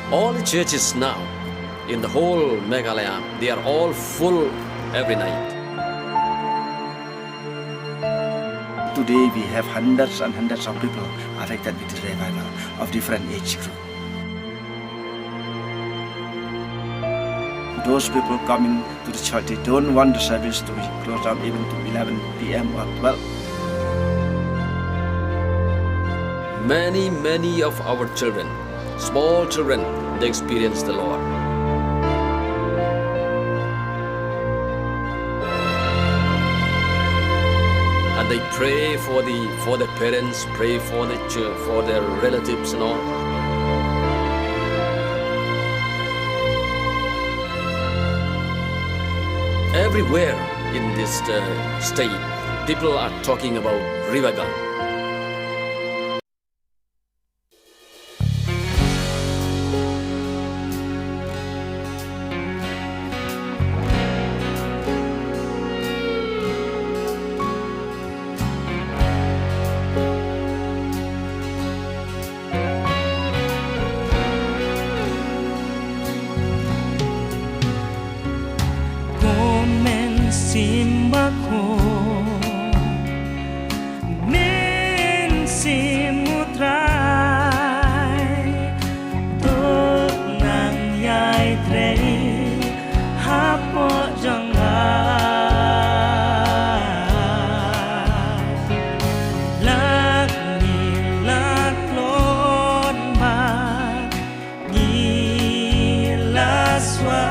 All the churches now in the whole Meghalaya, they are all full every night. Today we have hundreds and hundreds of people affected with the revival of different age group. Those people coming to the church, they don't want the service to be closed down even to 11 p.m. or 12. Many of our children, small children, they experience the Lord. And they pray for the parents, pray for the church, for their relatives and all. Everywhere in this state, people are talking about revival. Simbako men simutrai tot nang yai trei hapo janga lak ni lak lon ma ni la swa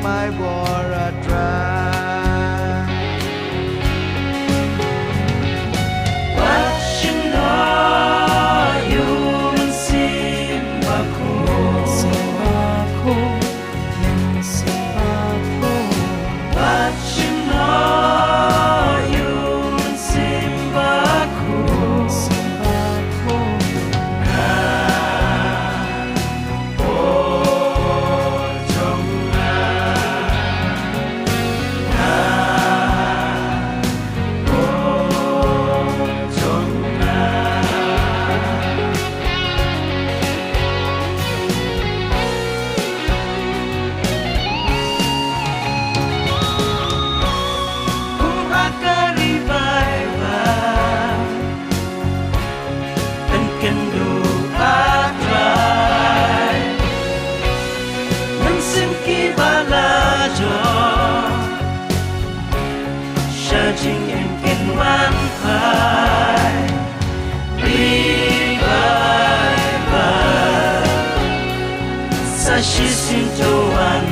my bora dry. Watching all you Simbako, Simbako, Simbako. Watching all you Simbako, Simbako. Searching in one eye, revival, such is into one.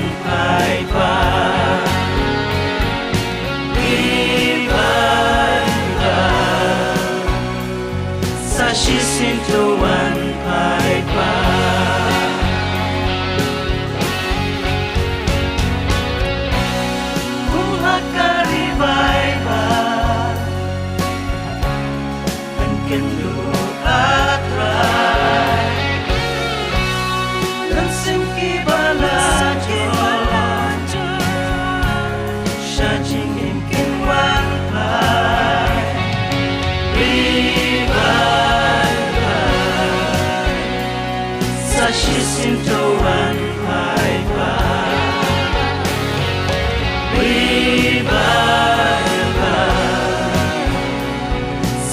Sashisintoan Paipa Wibayaba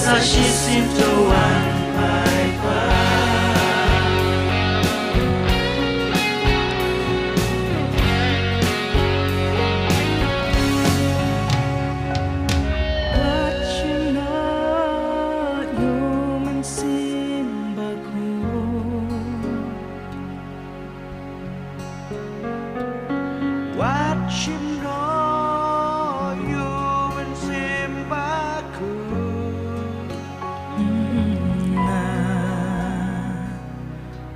Sashisintoan Paipa Wachimno yuman simbaku Na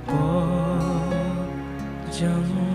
po jong